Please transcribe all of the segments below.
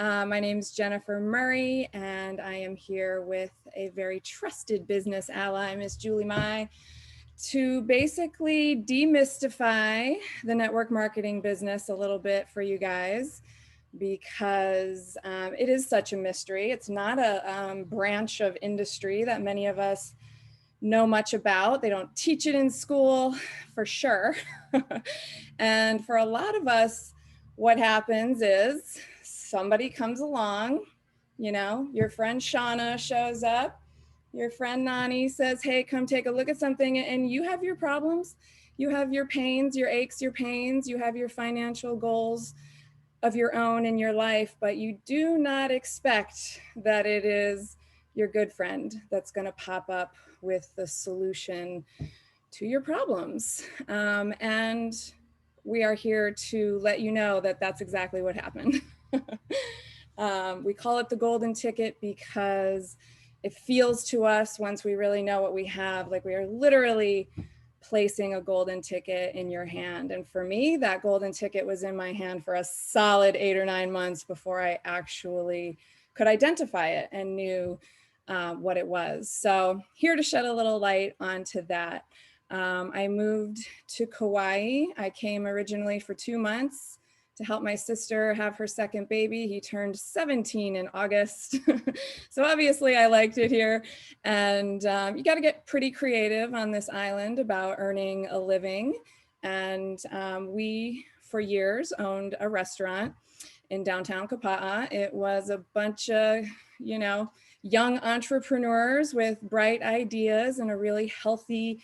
My name is Jennifer Murray, and I am here with a very trusted business ally, Miss Julie Mai, to basically demystify the network marketing business a little bit for you guys, because it is such a mystery. It's not a branch of industry that many of us know much about. They don't teach it in school, for sure. And for a lot of us, what happens is somebody comes along, your friend Shauna shows up, your friend Nani says, hey, come take a look at something, and you have your problems, you have your pains, your aches, your pains, you have your financial goals of your own in your life, but you do not expect that it is your good friend that's going to pop up with the solution to your problems. And we are here to let you know that that's exactly what happened. We call it the golden ticket because it feels to us, once we really know what we have, like we are literally placing a golden ticket in your hand. And for me, that golden ticket was in my hand for a solid 8 or 9 months before I actually could identify it and knew what it was. So here to shed a little light onto that. I moved to Kauai. I came originally for 2 months to help my sister have her second baby. He turned 17 in August. So obviously I liked it here. And you got to get pretty creative on this island about earning a living. And we, for years, owned a restaurant in downtown Kapa'a. It was a bunch of, young entrepreneurs with bright ideas and a really healthy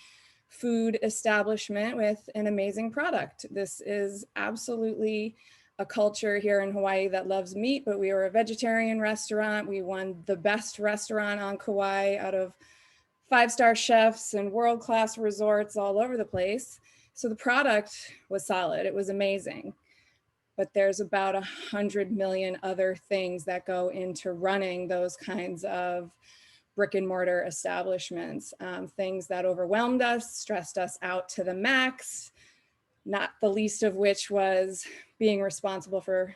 food establishment with an amazing product. This is absolutely a culture here in Hawaii that loves meat, but we were a vegetarian restaurant. We won the best restaurant on Kauai out of 5-star chefs and world-class resorts all over the place. So the product was solid. It was amazing. But there's about 100 million other things that go into running those kinds of brick and mortar establishments, things that overwhelmed us, stressed us out to the max, not the least of which was being responsible for,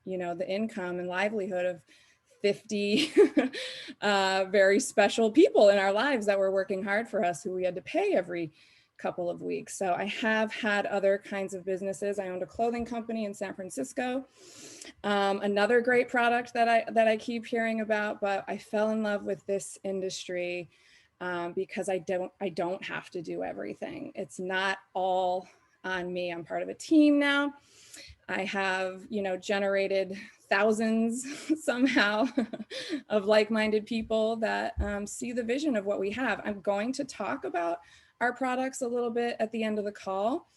the income and livelihood of 50 very special people in our lives that were working hard for us, who we had to pay every couple of weeks. So I have had other kinds of businesses. I owned a clothing company in San Francisco. Another great product that I keep hearing about, but I fell in love with this industry because I don't have to do everything. It's not all on me. I'm part of a team now. I have, generated thousands somehow of like-minded people that see the vision of what we have. I'm going to talk about our products a little bit at the end of the call,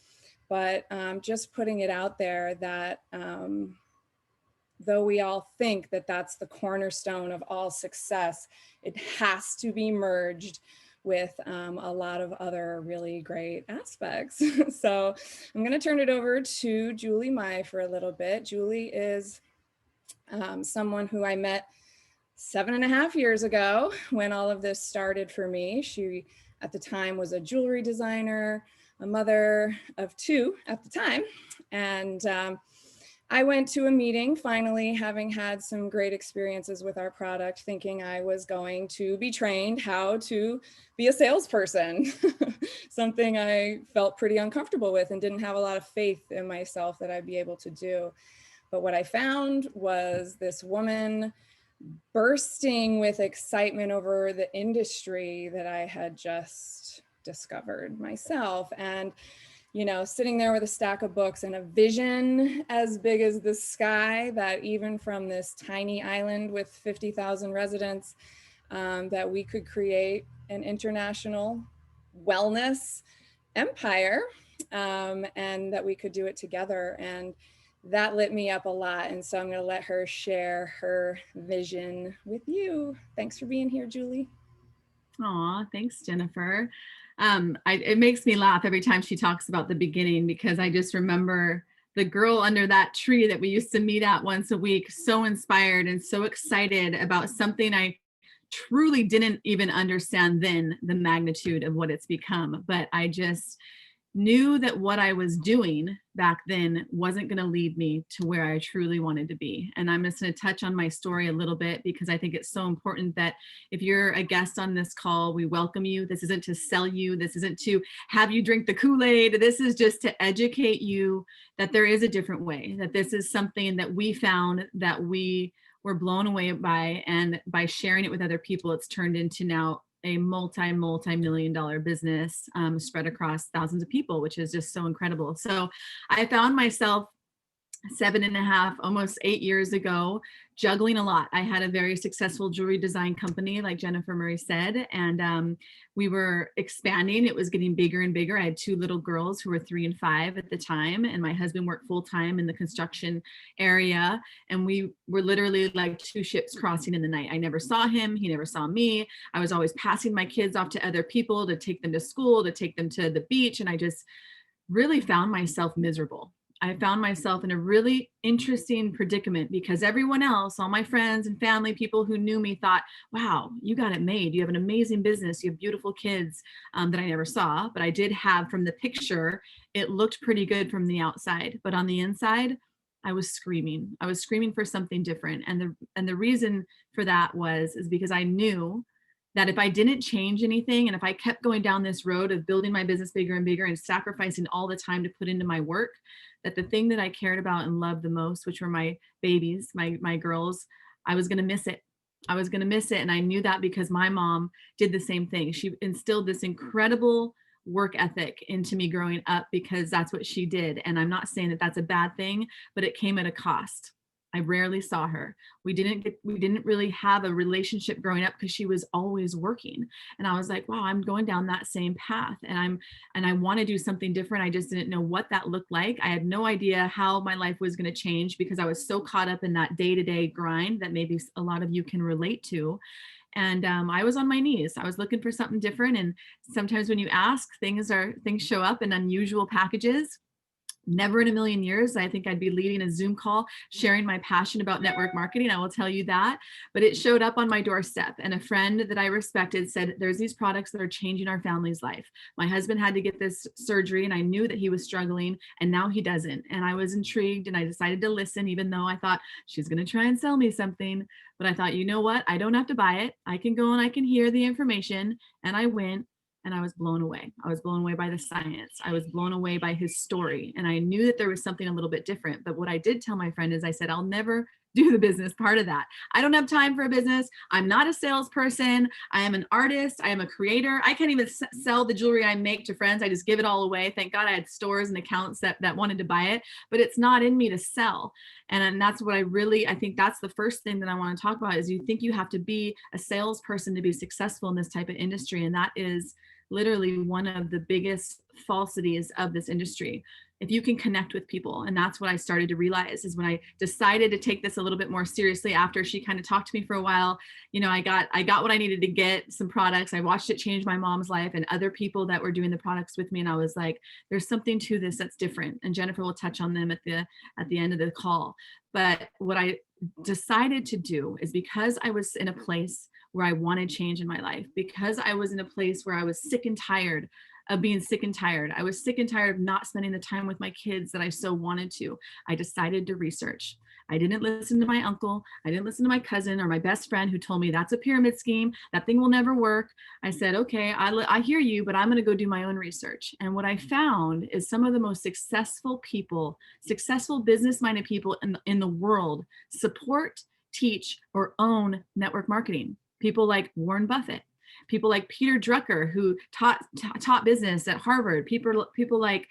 but just putting it out there that though we all think that that's the cornerstone of all success, it has to be merged with a lot of other really great aspects. So I'm going to turn it over to Julie Mai for a little bit. Julie is someone who I met 7.5 years ago when all of this started for me. She, at the time, was a jewelry designer, a mother of 2 at the time. And I went to a meeting, finally, having had some great experiences with our product, thinking I was going to be trained how to be a salesperson, something I felt pretty uncomfortable with and didn't have a lot of faith in myself that I'd be able to do. But what I found was this woman bursting with excitement over the industry that I had just discovered myself. And sitting there with a stack of books and a vision as big as the sky, that even from this tiny island with 50,000 residents, that we could create an international wellness empire, and that we could do it together. And that lit me up a lot. And so I'm going to let her share her vision with you. Thanks for being here, Julie. Aw, thanks, Jennifer. It makes me laugh every time she talks about the beginning, because I just remember the girl under that tree that we used to meet at once a week, so inspired and so excited about something I truly didn't even understand then, the magnitude of what it's become. But I just knew that what I was doing back then wasn't going to lead me to where I truly wanted to be. And I'm just going to touch on my story a little bit because I think it's so important that if you're a guest on this call, we welcome you. This isn't to sell you. This isn't to have you drink the Kool-Aid. This is just to educate you that there is a different way, that this is something that we found that we were blown away by. And by sharing it with other people, it's turned into now a multi-million dollar business spread across thousands of people, which is just so incredible. So I found myself 7.5, almost 8 years ago, juggling a lot. I had a very successful jewelry design company, like Jennifer Murray said, and we were expanding. It was getting bigger and bigger. I had 2 little girls who were 3 and 5 at the time, and my husband worked full time in the construction area, and we were literally like 2 ships crossing in the night. I never saw him. He never saw me. I was always passing my kids off to other people to take them to school, to take them to the beach, and I just really found myself miserable. I found myself in a really interesting predicament because everyone else, all my friends and family, people who knew me thought, wow, you got it made. You have an amazing business. You have beautiful kids that I never saw, but I did have from the picture, it looked pretty good from the outside, but on the inside, I was screaming. I was screaming for something different. And the reason for that is because I knew that if I didn't change anything and if I kept going down this road of building my business bigger and bigger and sacrificing all the time to put into my work, that the thing that I cared about and loved the most, which were my babies, my girls, I was going to miss it. I was going to miss it. And I knew that because my mom did the same thing. She instilled this incredible work ethic into me growing up because that's what she did. And I'm not saying that that's a bad thing, but it came at a cost. I rarely saw her. We didn't really have a relationship growing up because she was always working. And I was like, wow, I'm going down that same path and I want to do something different. I just didn't know what that looked like. I had no idea how my life was going to change because I was so caught up in that day-to-day grind that maybe a lot of you can relate to. And I was on my knees. I was looking for something different. And sometimes when you ask, things show up in unusual packages. Never in a million years, I think I'd be leading a Zoom call, sharing my passion about network marketing. I will tell you that, but it showed up on my doorstep. And a friend that I respected said, there's these products that are changing our family's life. My husband had to get this surgery and I knew that he was struggling and now he doesn't. And I was intrigued and I decided to listen, even though I thought she's going to try and sell me something. But I thought, you know what? I don't have to buy it. I can go and I can hear the information. And I went. And I was blown away. I was blown away by the science. I was blown away by his story. And I knew that there was something a little bit different. But what I did tell my friend is I said, I'll never do the business part of that. I don't have time for a business. I'm not a salesperson. I am an artist. I am a creator. I can't even sell the jewelry I make to friends. I just give it all away. Thank God I had stores and accounts that wanted to buy it, but it's not in me to sell. And that's what I think that's the first thing that I want to talk about is you think you have to be a salesperson to be successful in this type of industry. And that is literally one of the biggest falsities of this industry. If you can connect with people. And that's what I started to realize is when I decided to take this a little bit more seriously after she kind of talked to me for a while, you know, I got what I needed to get, some products. I watched it change my mom's life and other people that were doing the products with me. And I was like, there's something to this that's different. And Jennifer will touch on them at the end of the call. But what I decided to do is because I was in a place where I wanted change in my life, because I was in a place where I was sick and tired of being sick and tired. I was sick and tired of not spending the time with my kids that I so wanted to. I decided to research. I didn't listen to my uncle. I didn't listen to my cousin or my best friend who told me that's a pyramid scheme. That thing will never work. I said, okay, I hear you, but I'm going to go do my own research. And what I found is some of the most successful people, successful business-minded people in the world support, teach, or own network marketing. People like Warren Buffett, people like Peter Drucker, who taught business at Harvard, people like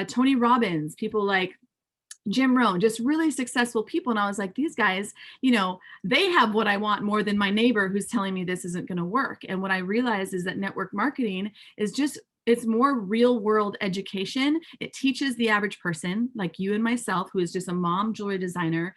Tony Robbins, people like Jim Rohn, just really successful people. And I was like, these guys, you know, they have what I want more than my neighbor who's telling me this isn't going to work. And what I realized is that network marketing is it's more real world education. It teaches the average person like you and myself, who is just a mom jewelry designer,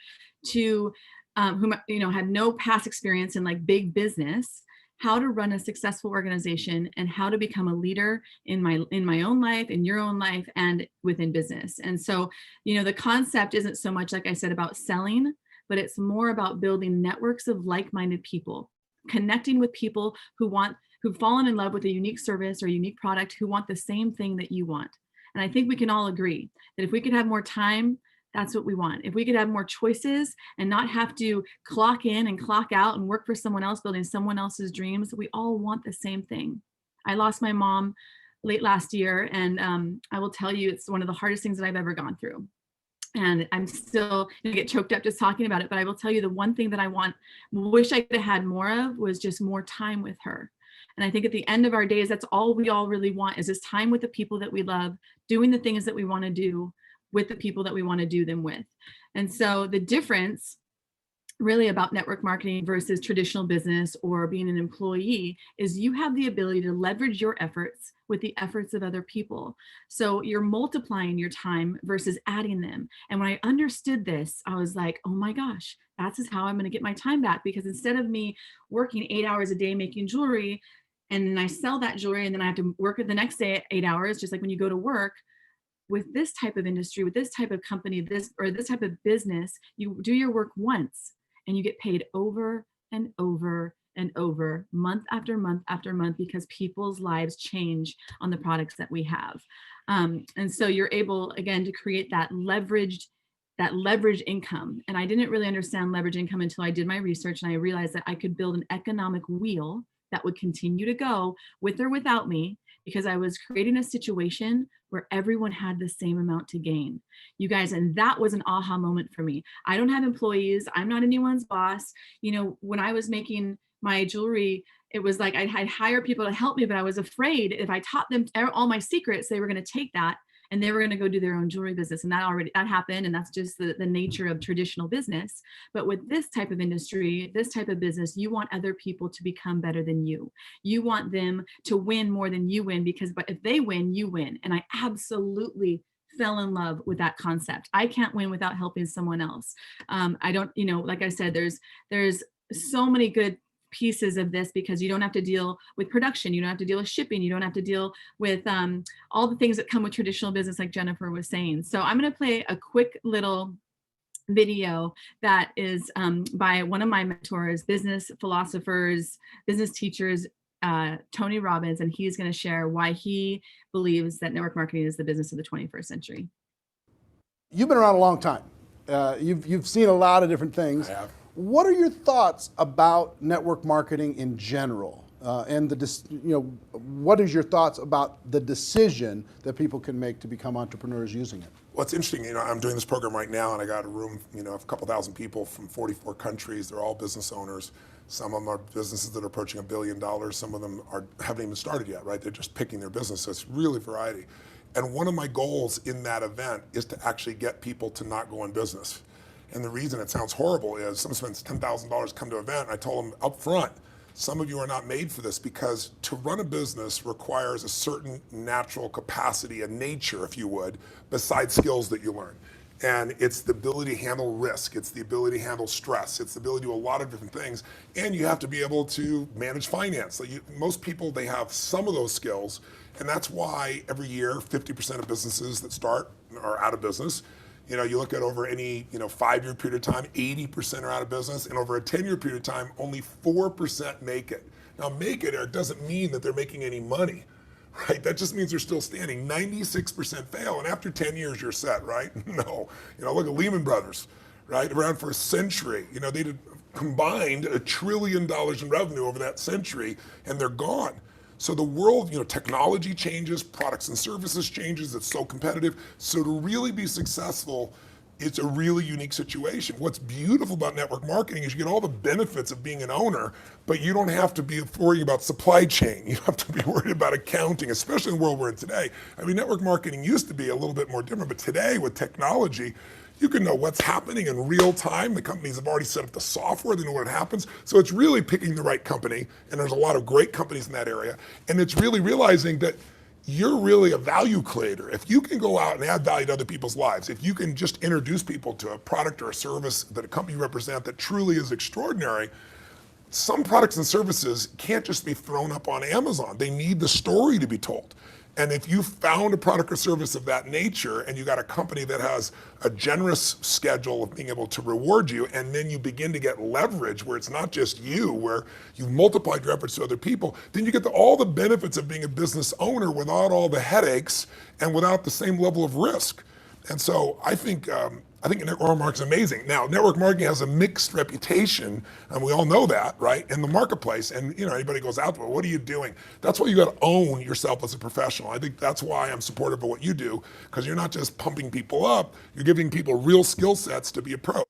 who had no past experience in like big business, how to run a successful organization and how to become a leader in my own life, in your own life, and within business. And so, you know, the concept isn't so much, like I said, about selling, but it's more about building networks of like-minded people, connecting with people who've fallen in love with a unique service or unique product, who want the same thing that you want. And I think we can all agree that if we could have more time, that's what we want. If we could have more choices and not have to clock in and clock out and work for someone else, building someone else's dreams, we all want the same thing. I lost my mom late last year, and I will tell you, it's one of the hardest things that I've ever gone through. And I'm still gonna get choked up just talking about it, but I will tell you the one thing that I wish I could have had more of was just more time with her. And I think at the end of our days, that's all we all really want, is this time with the people that we love, doing the things that we want to do with the people that we want to do them with. And so the difference really about network marketing versus traditional business or being an employee is you have the ability to leverage your efforts with the efforts of other people. So you're multiplying your time versus adding them. And when I understood this, I was like, oh my gosh, that's how I'm going to get my time back. Because instead of me working 8 hours a day making jewelry, and then I sell that jewelry and then I have to work the next day 8 hours, just like when you go to work, with this type of industry, with this type of company, this type of business, you do your work once and you get paid over and over and over, month after month after month, because people's lives change on the products that we have. And so you're able, again, to create that leveraged income. And I didn't really understand leverage income until I did my research, and I realized that I could build an economic wheel that would continue to go with or without me, because I was creating a situation where everyone had the same amount to gain. You guys, and that was an aha moment for me. I don't have employees. I'm not anyone's boss. You know, when I was making my jewelry, it was like I'd hire people to help me, but I was afraid if I taught them all my secrets, they were going to take that and they were going to go do their own jewelry business. And that happened. And that's just the nature of traditional business. But with this type of industry, this type of business, you want other people to become better than you. You want them to win more than you win, but if they win, you win. And I absolutely fell in love with that concept. I can't win without helping someone else. I don't, like I said, there's so many good pieces of this, because you don't have to deal with production, you don't have to deal with shipping, you don't have to deal with all the things that come with traditional business, like Jennifer was saying. So I'm going to play a quick little video that is by one of my mentors, business philosophers, business teachers, Tony Robbins, and he's going to share why he believes that network marketing is the business of the 21st century. You've been around a long time. You've seen a lot of different things. I have. What are your thoughts about network marketing in general? And what is your thoughts about the decision that people can make to become entrepreneurs using it? Well, it's interesting. I'm doing this program right now, and I got a room, of a couple thousand people from 44 countries. They're all business owners. Some of them are businesses that are approaching $1 billion. Some of them haven't even started yet, right? They're just picking their business. So it's really variety. And one of my goals in that event is to actually get people to not go in business. And the reason it sounds horrible is someone spends $10,000 to come to an event, and I told them up front, some of you are not made for this, because to run a business requires a certain natural capacity, a nature, if you would, besides skills that you learn. And it's the ability to handle risk. It's the ability to handle stress. It's the ability to do a lot of different things. And you have to be able to manage finance. Most people, they have some of those skills. And that's why every year, 50% of businesses that start are out of business. You look at over any 5-year period of time, 80% are out of business, and over a 10-year period of time, only 4% make it. Now, make it, Eric, doesn't mean that they're making any money, right? That just means they're still standing. 96% fail, and after 10 years, you're set, right? No. Look at Lehman Brothers, right? Around for a century. They did combined $1 trillion in revenue over that century, and they're gone. So the world, technology changes, products and services changes, it's so competitive. So to really be successful, it's a really unique situation. What's beautiful about network marketing is you get all the benefits of being an owner, but you don't have to be worrying about supply chain. You don't have to be worried about accounting, especially in the world we're in today. Network marketing used to be a little bit more different, but today with technology, you can know what's happening in real time. The companies have already set up the software, they know what happens. So it's really picking the right company, and there's a lot of great companies in that area. And it's really realizing that you're really a value creator. If you can go out and add value to other people's lives, if you can just introduce people to a product or a service that a company you represent that truly is extraordinary, some products and services can't just be thrown up on Amazon. They need the story to be told. And if you found a product or service of that nature and you got a company that has a generous schedule of being able to reward you, and then you begin to get leverage where it's not just you, where you've multiplied your efforts to other people, then you get all the benefits of being a business owner without all the headaches and without the same level of risk. And so I think network marketing is amazing. Now, network marketing has a mixed reputation, and we all know that, right, in the marketplace. And anybody goes out to it, what are you doing? That's why you got to own yourself as a professional. I think that's why I'm supportive of what you do, because you're not just pumping people up, you're giving people real skill sets to be a pro.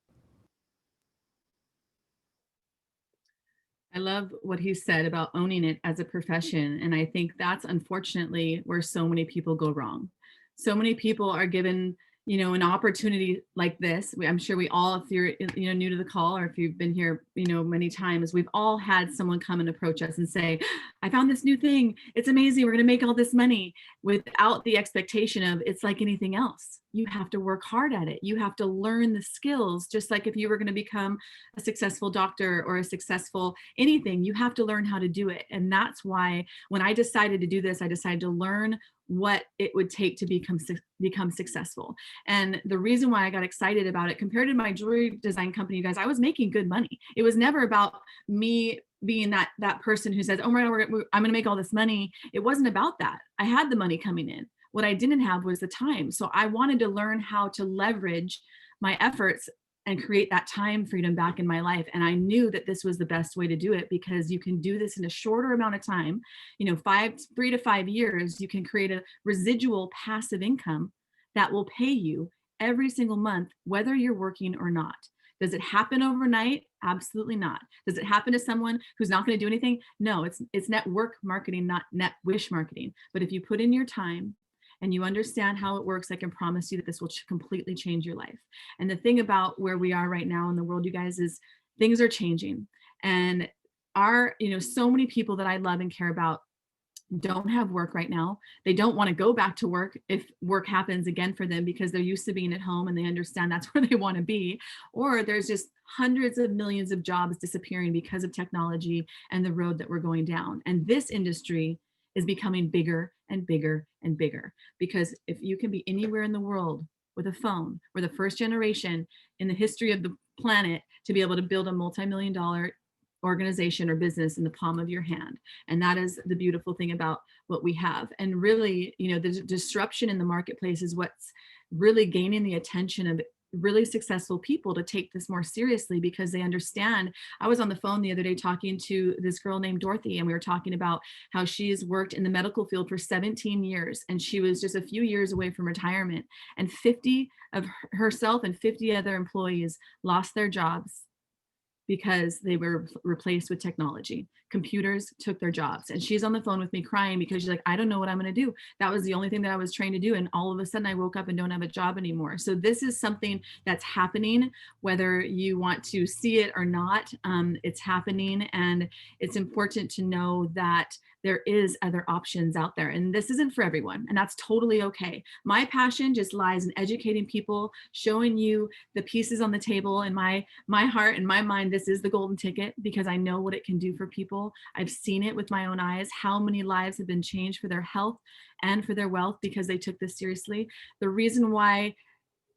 I love what he said about owning it as a profession. And I think that's unfortunately where so many people go wrong. So many people are given, an opportunity like this. I'm sure we all, if you're, new to the call, or if you've been here, many times, we've all had someone come and approach us and say, I found this new thing. It's amazing. We're going to make all this money, without the expectation of it's like anything else. You have to work hard at it. You have to learn the skills, just like if you were going to become a successful doctor or a successful anything, you have to learn how to do it. And that's why when I decided to do this, I decided to learn what it would take to become successful. And the reason why I got excited about it, compared to my jewelry design company, you guys, I was making good money. It was never about me being that person who says, oh my God, I'm going to make all this money. It wasn't about that. I had the money coming in. What I didn't have was the time. So I wanted to learn how to leverage my efforts and create that time freedom back in my life. And I knew that this was the best way to do it, because you can do this in a shorter amount of time, 3 to 5 years, you can create a residual passive income that will pay you every single month, whether you're working or not. Does it happen overnight? Absolutely not. Does it happen to someone who's not going to do anything? No, it's network marketing, not net wish marketing. But if you put in your time and you understand how it works, I can promise you that this will completely change your life. And the thing about where we are right now in the world, you guys, is things are changing. And so many people that I love and care about don't have work right now. They don't want to go back to work if work happens again for them, because they're used to being at home and they understand that's where they want to be. Or there's just hundreds of millions of jobs disappearing because of technology and the road that we're going down. And this industry is becoming bigger and bigger and bigger, because if you can be anywhere in the world with a phone, we're the first generation in the history of the planet to be able to build a multi-million-dollar organization or business in the palm of your hand. And that is the beautiful thing about what we have. And really, the disruption in the marketplace is what's really gaining the attention of really successful people to take this more seriously, because they understand. I was on the phone the other day talking to this girl named Dorothy, and we were talking about how she's worked in the medical field for 17 years, and she was just a few years away from retirement, and 50 of herself and 50 other employees lost their jobs because they were replaced with technology. Computers took their jobs. And she's on the phone with me crying because she's like, I don't know what I'm going to do. That was the only thing that I was trained to do. And all of a sudden I woke up and don't have a job anymore. So this is something that's happening, whether you want to see it or not. It's happening. And it's important to know that there is other options out there. And this isn't for everyone. And that's totally okay. My passion just lies in educating people, showing you the pieces on the table. In my heart and my mind, this is the golden ticket, because I know what it can do for people. I've seen it with my own eyes, how many lives have been changed for their health and for their wealth because they took this seriously. The reason why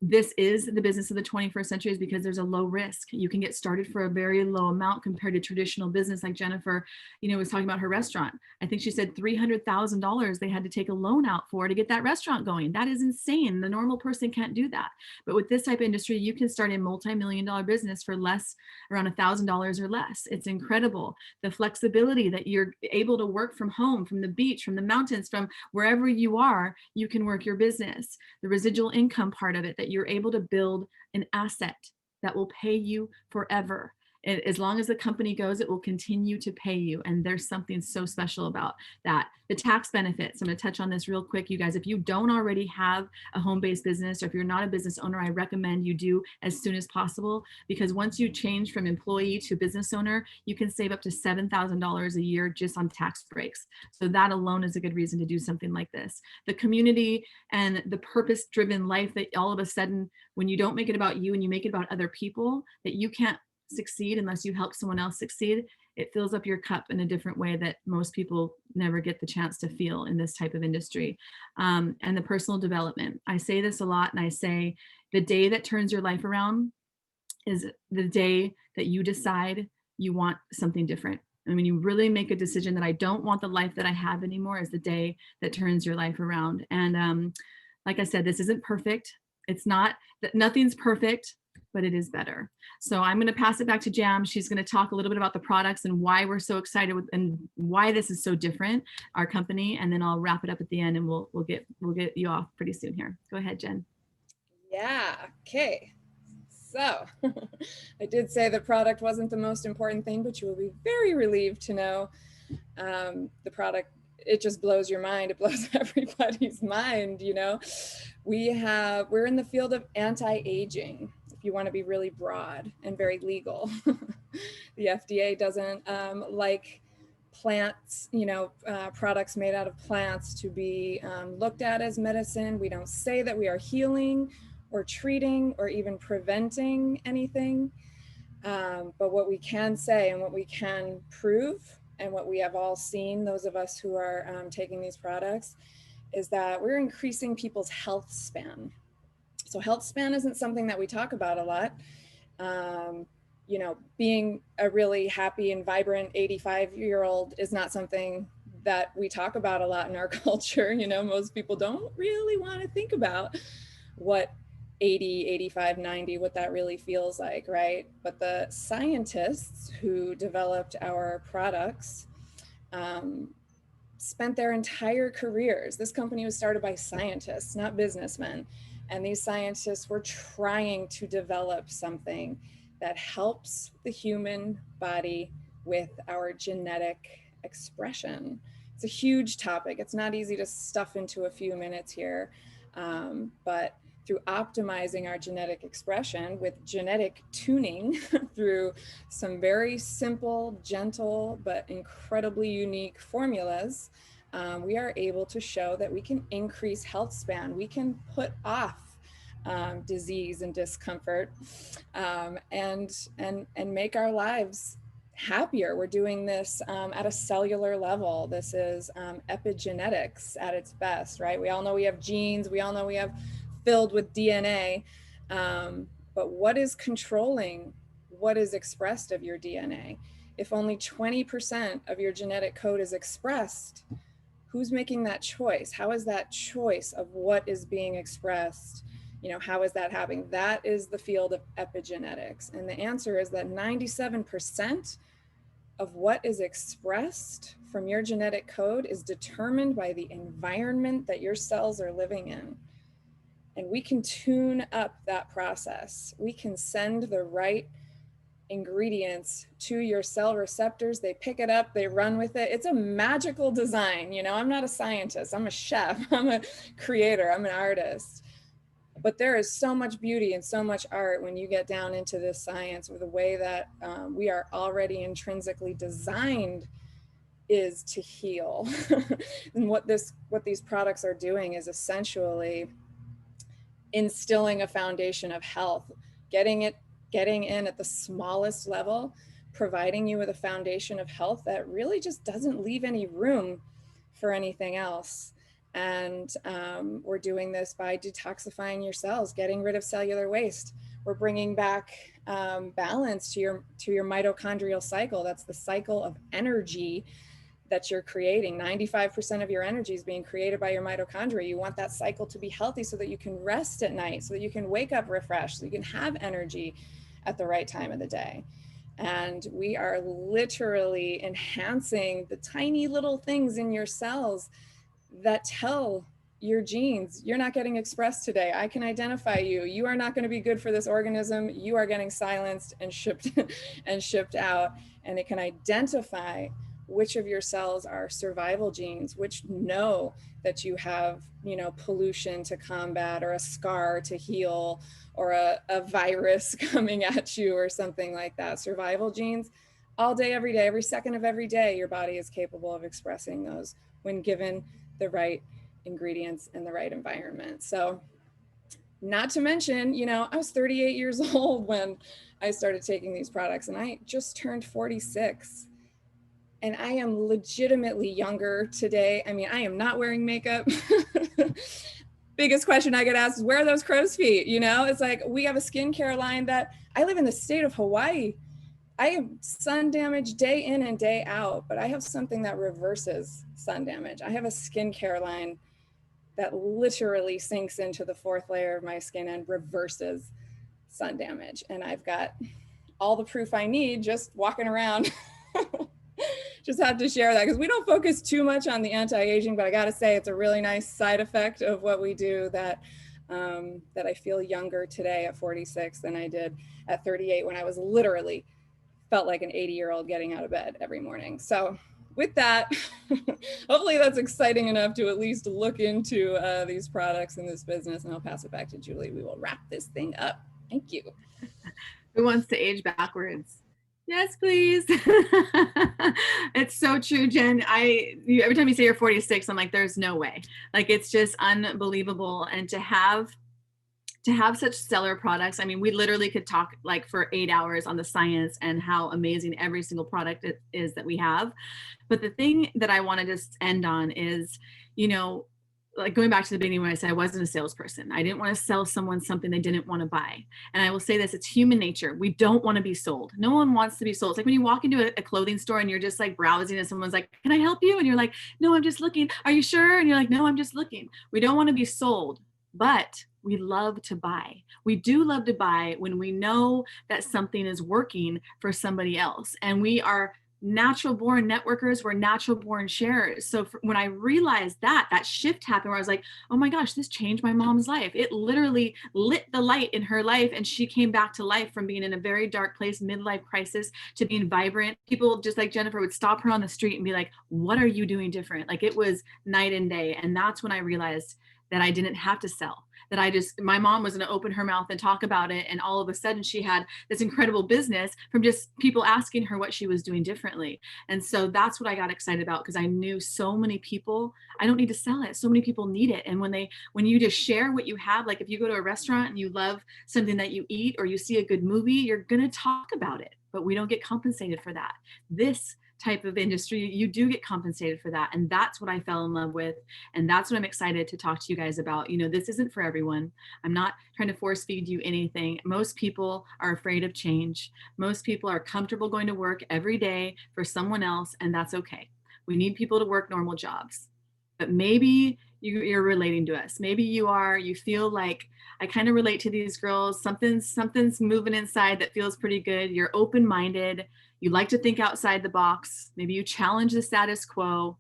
this is the business of the 21st century is because there's a low risk. You can get started for a very low amount compared to traditional business. Like Jennifer, was talking about her restaurant. I think she said $300,000 they had to take a loan out for to get that restaurant going. That is insane. The normal person can't do that. But with this type of industry, you can start a multi-million-dollar business for less, around $1,000 or less. It's incredible. The flexibility that you're able to work from home, from the beach, from the mountains, from wherever you are, you can work your business. The residual income part of it, that you're able to build an asset that will pay you forever. As long as the company goes, it will continue to pay you. And there's something so special about that. The tax benefits, I'm going to touch on this real quick, you guys. If you don't already have a home-based business, or if you're not a business owner, I recommend you do as soon as possible, because once you change from employee to business owner, you can save up to $7,000 a year just on tax breaks. So that alone is a good reason to do something like this. The community and the purpose-driven life that all of a sudden, when you don't make it about you and you make it about other people, that you can't succeed unless you help someone else succeed. it fills up your cup in a different way that most people never get the chance to feel in this type of industry. And the personal development. I say this a lot, and I say the day that turns your life around is the day that you decide you want something different. And when you really make a decision that I don't want the life that I have anymore, is the day that turns your life around. And like I said, this isn't perfect. It's not that nothing's perfect, but it is better. So I'm going to pass it back to Jam. She's going to talk a little bit about the products and why we're so excited with, and why this is so different, our company. And then I'll wrap it up at the end, and we'll get you off pretty soon here. Go ahead, Jen. Yeah. Okay. So I did say the product wasn't the most important thing, but you will be very relieved to know the product, it just blows your mind. It blows everybody's mind, you know. We're in the field of anti-aging, if you want to be really broad and very legal. The FDA doesn't like plants, you know, products made out of plants to be looked at as medicine. We don't say that we are healing or treating or even preventing anything. But what we can say and what we can prove, and what we have all seen, those of us who are taking these products, is that we're increasing people's health span. So health span isn't something that we talk about a lot. You know, being a really happy and vibrant 85-year-old is not something that we talk about a lot in our culture. You know, most people don't really want to think about what 80, 85, 90, what that really feels like, right? But the scientists who developed our products spent their entire careers. This company was started by scientists, not businessmen. And these scientists were trying to develop something that helps the human body with our genetic expression. It's a huge topic. It's not easy to stuff into a few minutes here, but through optimizing our genetic expression with genetic tuning through some very simple, gentle, but incredibly unique formulas, we are able to show that we can increase health span. We can put off disease and discomfort and make our lives happier. We're doing this at a cellular level. This is epigenetics at its best, right? We all know we have genes. We all know we have filled with DNA, but what is controlling what is expressed of your DNA? If only 20% of your genetic code is expressed, who's making that choice? How is that choice of what is being expressed? You know, how is that happening? That is the field of epigenetics. And the answer is that 97% of what is expressed from your genetic code is determined by the environment that your cells are living in. And we can tune up that process. We can send the right ingredients to your cell receptors. They pick it up, they run with it. It's a magical design. You know, I'm not a scientist, I'm a chef, I'm a creator, I'm an artist. But there is so much beauty and so much art when you get down into this science, or the way that we are already intrinsically designed is to heal. And what these products are doing is essentially instilling a foundation of health, getting in at the smallest level, providing you with a foundation of health that really just doesn't leave any room for anything else. And we're doing this by detoxifying your cells, getting rid of cellular waste. We're bringing back balance to your mitochondrial cycle. That's the cycle of energy that you're creating. 95% of your energy is being created by your mitochondria. You want that cycle to be healthy so that you can rest at night, so that you can wake up refreshed, so you can have energy at the right time of the day. And we are literally enhancing the tiny little things in your cells that tell your genes, you're not getting expressed today. I can identify you. You are not going to be good for this organism. You are getting silenced and shipped out. And it can identify which of your cells are survival genes, which know that you have, you know, pollution to combat, or a scar to heal, or a virus coming at you, or something like that. Survival genes, all day, every day, every second of every day, your body is capable of expressing those when given the right ingredients and the right environment. So, not to mention, you know, I was 38 years old when I started taking these products, and I just turned 46. and I am legitimately younger today. I mean, I am not wearing makeup. Biggest question I get asked is, where are those crow's feet? You know, it's like, we have a skincare line that, I live in the state of Hawaii. I have sun damage day in and day out, but I have something that reverses sun damage. I have a skincare line that literally sinks into the 4th layer of my skin and reverses sun damage. And I've got all the proof I need just walking around. Just have to share that because we don't focus too much on the anti-aging, but I got to say it's a really nice side effect of what we do that that I feel younger today at 46 than I did at 38 when I was literally felt like an 80-year-old getting out of bed every morning. So with that, hopefully that's exciting enough to at least look into these products in this business, and I'll pass it back to Julie. We will wrap this thing up. Thank you. Who wants to age backwards? Yes, please. It's so true, Jen. Every time you say you're 46, I'm like, there's no way. Like, it's just unbelievable. And to have such stellar products. I mean, we literally could talk like for 8 hours on the science and how amazing every single product is that we have. But the thing that I want to just end on is, you know, like going back to the beginning when I said I wasn't a salesperson. I didn't want to sell someone something they didn't want to buy. And I will say this, it's human nature. We don't want to be sold. No one wants to be sold. It's like when you walk into a clothing store and you're just like browsing and someone's like, can I help you? And you're like, no, I'm just looking. Are you sure? And you're like, no, I'm just looking. We don't want to be sold, but we love to buy. We do love to buy when we know that something is working for somebody else. And we are natural born networkers, we're natural born sharers. So when I realized that shift happened where I was like, oh my gosh, this changed my mom's life. It literally lit the light in her life, and she came back to life from being in a very dark place, midlife crisis, to being vibrant. People just like Jennifer would stop her on the street and be like, what are you doing different? Like, it was night and day. And that's when I realized that I didn't have to sell. That my mom was going to open her mouth and talk about it. And all of a sudden she had this incredible business from just people asking her what she was doing differently. And so that's what I got excited about, because I knew so many people, I don't need to sell it. So many people need it. And when you just share what you have, like if you go to a restaurant and you love something that you eat, or you see a good movie, you're going to talk about it, but we don't get compensated for that. This type of industry, you do get compensated for that. And that's what I fell in love with. And that's what I'm excited to talk to you guys about. You know, this isn't for everyone. I'm not trying to force feed you anything. Most people are afraid of change. Most people are comfortable going to work every day for someone else, and that's okay. We need people to work normal jobs. But maybe you're relating to us. Maybe you feel like, I kind of relate to these girls. Something's moving inside that feels pretty good. You're open-minded. You like to think outside the box. Maybe you challenge the status quo.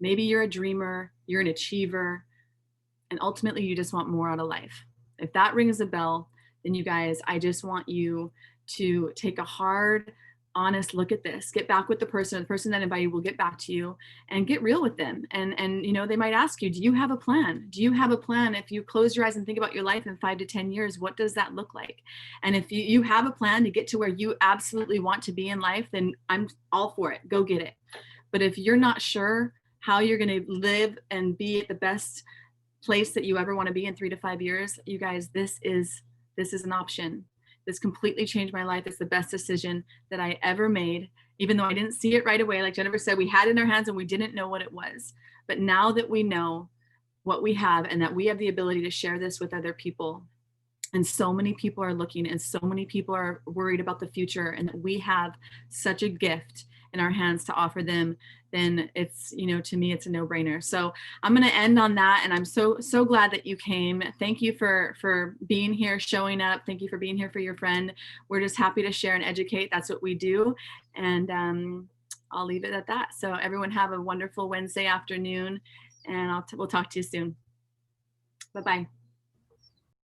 Maybe you're a dreamer, you're an achiever, and ultimately you just want more out of life. If that rings a bell, then you guys, I just want you to take a hard, honest look at this. Get back with the person that invited you will get back to you, and get real with them. And you know, they might ask you, do you have a plan? Do you have a plan? If you close your eyes and think about your life in 5 to 10 years, what does that look like? And if you have a plan to get to where you absolutely want to be in life, then I'm all for it. Go get it. But if you're not sure how you're going to live and be at the best place that you ever want to be in 3 to 5 years, you guys, this is an option. This completely changed my life. It's the best decision that I ever made, even though I didn't see it right away. Like Jennifer said, we had it in our hands and we didn't know what it was. But now that we know what we have and that we have the ability to share this with other people, and so many people are looking and so many people are worried about the future, and that we have such a gift in our hands to offer them, then it's, you know, to me, it's a no-brainer. So I'm going to end on that. And I'm so glad that you came. Thank you for being here, showing up. Thank you for being here for your friend. We're just happy to share and educate. That's what we do. And I'll leave it at that. So everyone have a wonderful Wednesday afternoon, and we'll talk to you soon. Bye-bye.